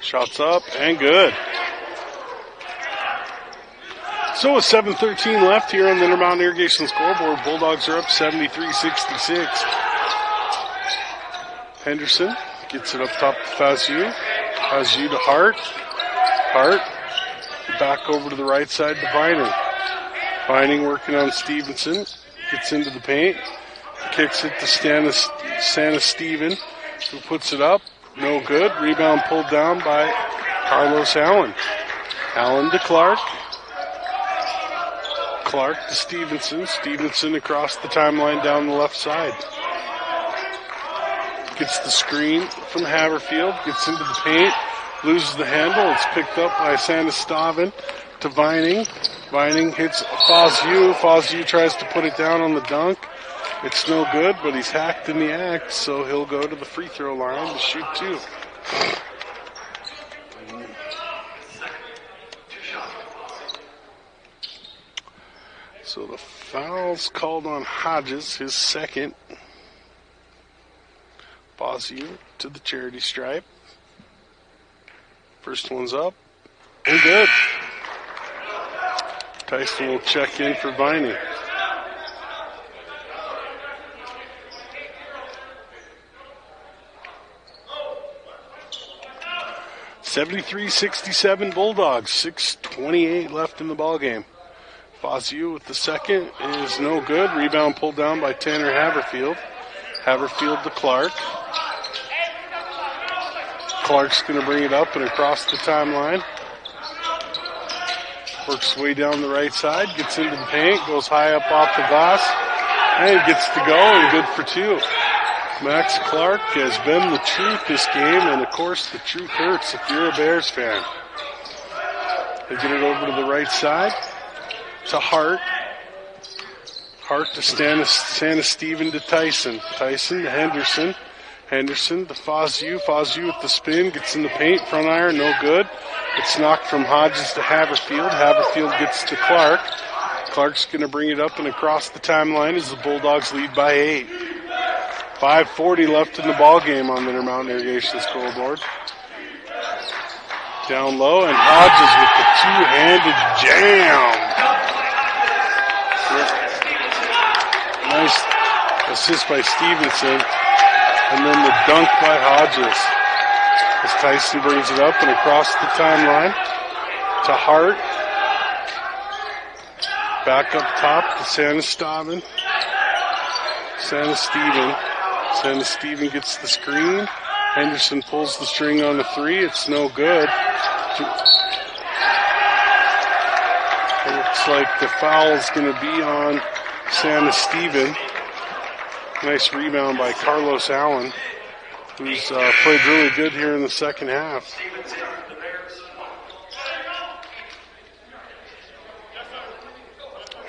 Shots up and good. So with 7:13 left here on the Intermountain Irrigation scoreboard, Bulldogs are up 73-66. Henderson gets it up top to Fazu. Fazu to Hart. Hart back over to the right side to Vining. Vining working on Stevenson. Gets into the paint. Kicks it to Santa Steven, who puts it up. No good. Rebound pulled down by Carlos Allen. Allen to Clark. Clark to Stevenson. Stevenson across the timeline down the left side. Gets the screen from Haverfield. Gets into the paint. Loses the handle. It's picked up by Sanastaven to Vining. Vining hits Fazu. Fazu tries to put it down on the dunk. It's no good, but he's hacked in the act, so he'll go to the free throw line to shoot two. So the foul's called on Hodges, his second. Fazu to the charity stripe. First one's up and good. Tyson will check in for Vining. (73-67) Bulldogs. 6:28 left in the ballgame. Fazu with the second is no good. Rebound pulled down by Tanner Haverfield. Haverfield to Clark. Clark's going to bring it up and across the timeline. Works way down the right side. Gets into the paint. Goes high up off the glass. And gets to go and good for two. Max Clark has been the truth this game, and of course the truth hurts if you're a Bears fan. They get it over to the right side to Hart. Hart to Santa Steven to Tyson. Tyson to Henderson. Henderson to Fazu. Fazu with the spin. Gets in the paint. Front iron. No good. It's knocked from Hodges to Haverfield. Haverfield gets to Clark. Clark's going to bring it up and across the timeline as the Bulldogs lead by 8. 5:40 left in the ball game on the Intermountain Irrigation scoreboard. Down low, and Hodges with the two-handed jam. Nice assist by Stevenson, and then the dunk by Hodges. As Tyson brings it up and across the timeline to Hart. Back up top to Santa Steven. Santa Steven gets the screen. Henderson pulls the string on the three. It's no good. It looks like the foul is going to be on Santa Steven. Nice rebound by Carlos Allen, who's played really good here in the second half.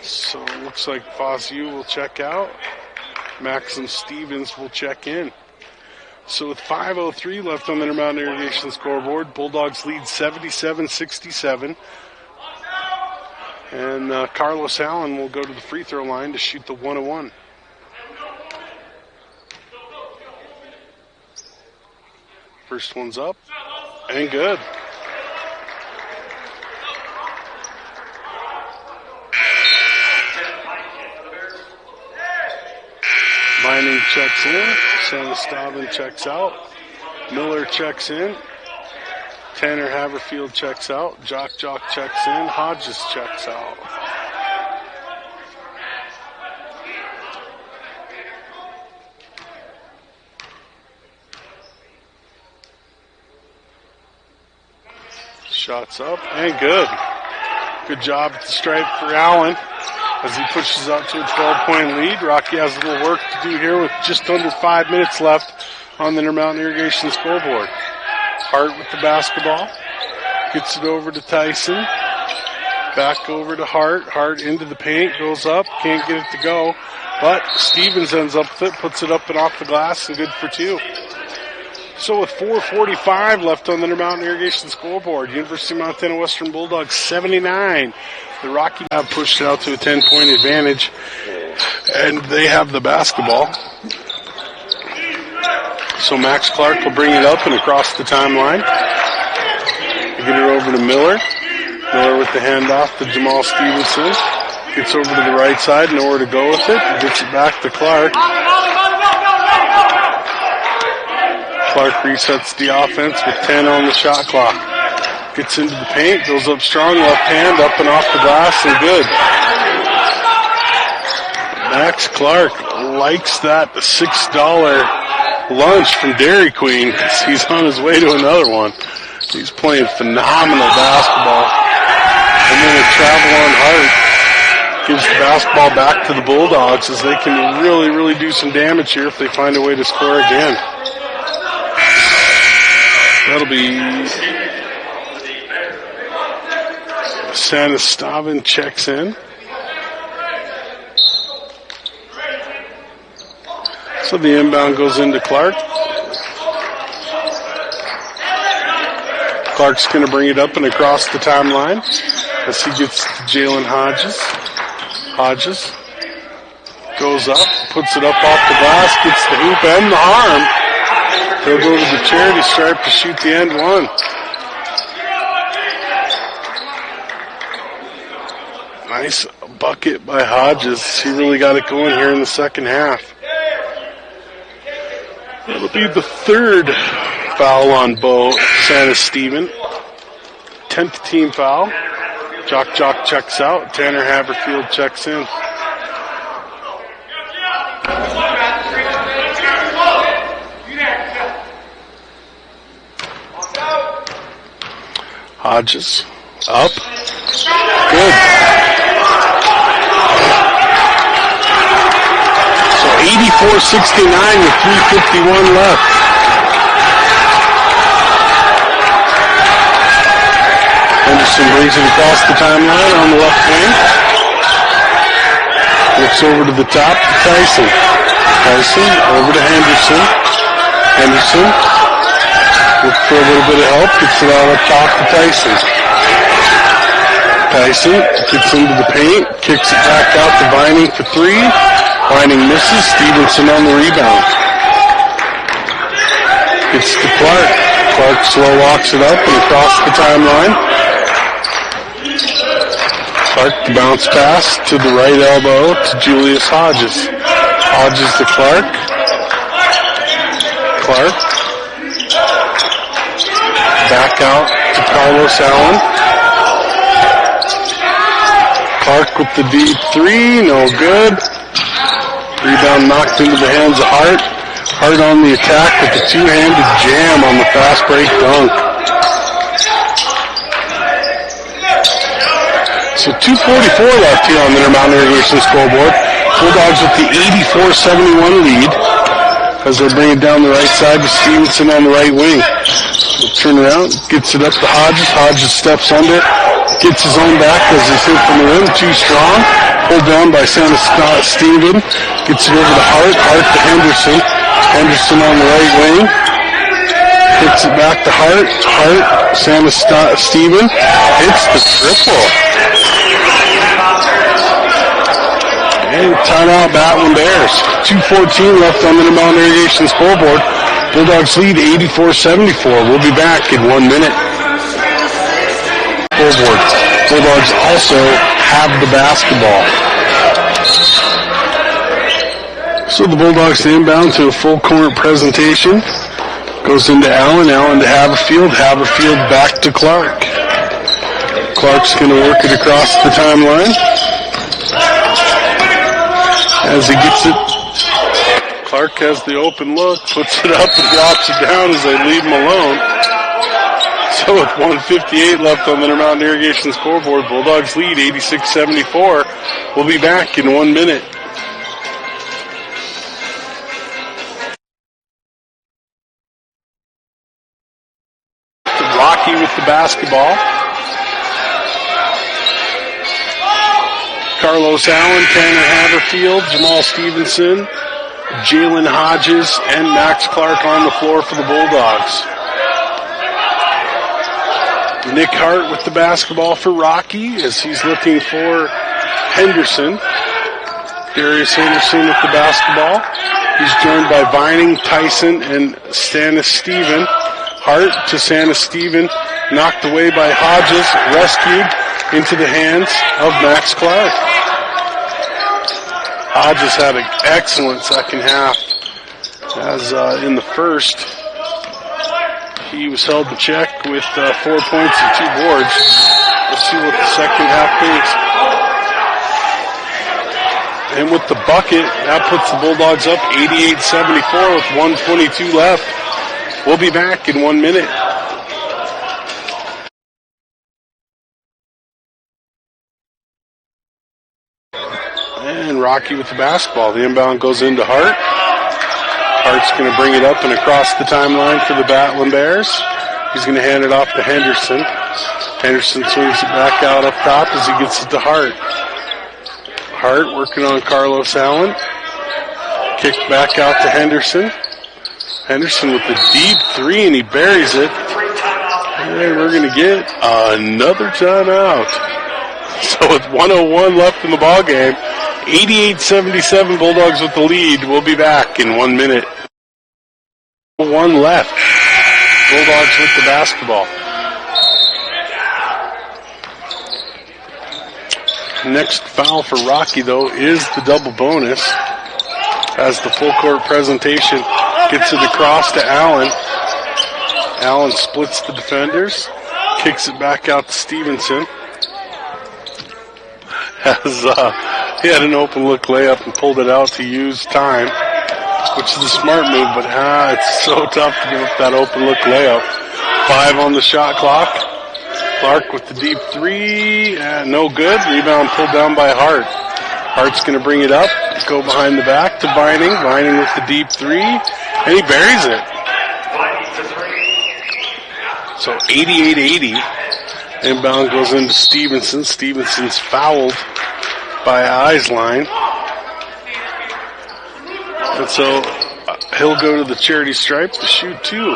So it looks like Fazu will check out. Maxim Stevens will check in. So with 5:03 left on the Intermountain Irrigation scoreboard, Bulldogs lead 77-67. And Carlos Allen will go to the free throw line to shoot the 1-1. First one's up and good. Vining checks in. Sanastaven checks out. Miller checks in. Tanner Haverfield checks out. Jock checks in. Hodges checks out. Shots up and good. Good job at the stripe for Allen as he pushes up to a 12-point lead. Rocky has a little work to do here with just under 5 minutes left on the Intermountain Irrigation scoreboard. Hart with the basketball. Gets it over to Tyson. Back over to Hart. Hart into the paint. Goes up. Can't get it to go. But Stevens ends up with it, puts it up and off the glass, and good for 2. So with 4:45 left on the Intermountain Irrigation scoreboard, University of Montana Western Bulldogs 79. The Rocky have pushed it out to a 10-point advantage, and they have the basketball. So Max Clark will bring it up and across the timeline. Get it over to Miller. Miller with the handoff to Jamal Stevenson. Gets over to the right side, nowhere to go with it. Gets it back to Clark. Clark resets the offense with 10 on the shot clock. Gets into the paint, goes up strong, left hand, up and off the glass, and good. Max Clark likes that $6 lunch from Dairy Queen because he's on his way to another one. He's playing phenomenal basketball. And then a travel on Hart gives the basketball back to the Bulldogs as they can really, really do some damage here if they find a way to score again. That'll be Sanastavin checks in. So the inbound goes into Clark. Clark's going to bring it up and across the timeline as he gets to Jalen Hodges. Hodges goes up, puts it up off the glass, gets the hoop and the arm. He'll go to the charity stripe to shoot the end one. Nice bucket by Hodges. He really got it going here in the second half. That'll be the third foul on Bo Sanasteven. 10th team foul. Jock checks out. Tanner Haverfield checks in. Hodges up. Good. So 84-69 with 3:51 left. Henderson brings it across the timeline on the left wing. Looks over to the top to Tyson. Tyson over to Henderson. Henderson looks for a little bit of help. Gets it out up top to Tyson. Tyson gets into the paint. Kicks it back out to Vining for 3. Vining misses. Stevenson on the rebound. Gets to Clark. Clark slow walks it up and across the timeline. Clark, the bounce pass to the right elbow to Julius Hodges. Hodges to Clark. Clark. Back out to Carlos Allen. Clark with the deep 3, no good. Rebound knocked into the hands of Hart. Hart on the attack with the two-handed jam on the fast break dunk. So 2:44 left here on the Intermountain Irrigation scoreboard. Bulldogs with the 84-71 lead as they're bringing down the right side to Stevenson on the right wing. He'll turn around, gets it up to Hodges. Hodges steps under, gets his own back as he's hit from the rim. Too strong. Pulled down by Santa Steven. Gets it over to Hart. Hart to Henderson. Henderson on the right wing. Hits it back to Hart. Hart, Santa Steven hits the triple. And timeout, Battling Bears. 2:14 left on the Intermountain Irrigation scoreboard. Bulldogs lead 84-74. We'll be back in 1 minute. Scoreboard. Bulldogs also have the basketball. So the Bulldogs inbound to a full court presentation. Goes into Allen. Allen to Haverfield. Haverfield back to Clark. Clark's going to work it across the timeline. As he gets it, Clark has the open look, puts it up and drops it down as they leave him alone. So with 1:58 left on the Intermountain Irrigation scoreboard, Bulldogs lead 86-74. We'll be back in 1 minute. Rocky with the basketball. Carlos Allen, Tanner Haverfield, Jamal Stevenson, Jalen Hodges, and Max Clark on the floor for the Bulldogs. Nick Hart with the basketball for Rocky as he's looking for Henderson. Darius Henderson with the basketball. He's joined by Vining, Tyson, and Stannis Steven. Hart to Stannis Steven, knocked away by Hodges, rescued into the hands of Max Clark. Hodges had an excellent second half, as in the first, he was held in check with 4 points and 2 boards. We'll see what the second half brings. And with the bucket, that puts the Bulldogs up 88-74 with 1:22 left. We'll be back in 1 minute. And Rocky with the basketball. The inbound goes into Hart. Hart's going to bring it up and across the timeline for the Battling Bears. He's going to hand it off to Henderson. Henderson swings it back out up top as he gets it to Hart. Hart working on Carlos Allen. Kicked back out to Henderson. Henderson with the deep three, and he buries it. And we're going to get another timeout. So with 1:01 left in the ball game, 88-77 Bulldogs with the lead. We'll be back in 1 minute. 1 left. Bulldogs with the basketball. Next foul for Rocky, though, is the double bonus. As the full court presentation gets it across to Allen. Allen splits the defenders, kicks it back out to Stevenson. As he had an open look layup and pulled it out to use time, which is a smart move, but it's so tough to give up that open look layup. 5 on the shot clock. Clark with the deep three, no good. Rebound pulled down by Hart. Hart's going to bring it up, go behind the back to Vining. Vining with the deep three, and he buries it. So 88-80. Inbound goes into Stevenson. Stevenson's fouled by Eisline. And so he'll go to the charity stripe to shoot 2.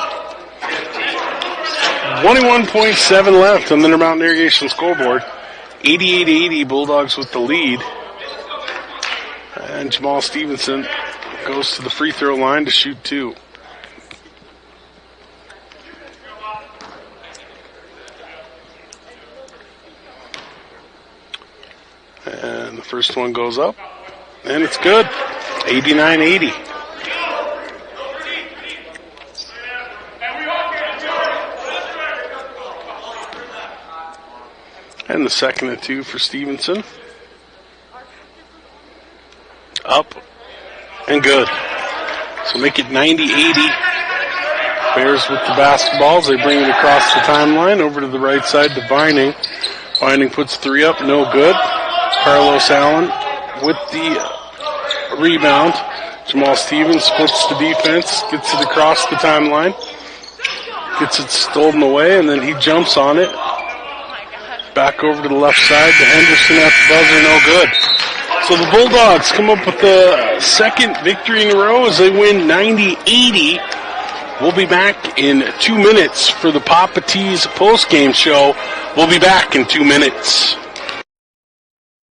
21.7 left on the Intermountain Irrigation scoreboard. 88-80, Bulldogs with the lead. And Jamal Stevenson goes to the free throw line to shoot 2. And the first one goes up, and it's good. 89-80. And the second and 2 for Stevenson. Up and good. So make it 90-80. Bears with the basketballs. They bring it across the timeline over to the right side to Vining. Vining puts 3 up, no good. Carlos Allen with the rebound. Jamal Stevens splits the defense, gets it across the timeline, gets it stolen away, and then he jumps on it. Back over to the left side to Henderson at the buzzer, no good. So the Bulldogs come up with the second victory in a row as they win 90-80. We'll be back in 2 minutes for the Papa T's postgame show. We'll be back in 2 minutes.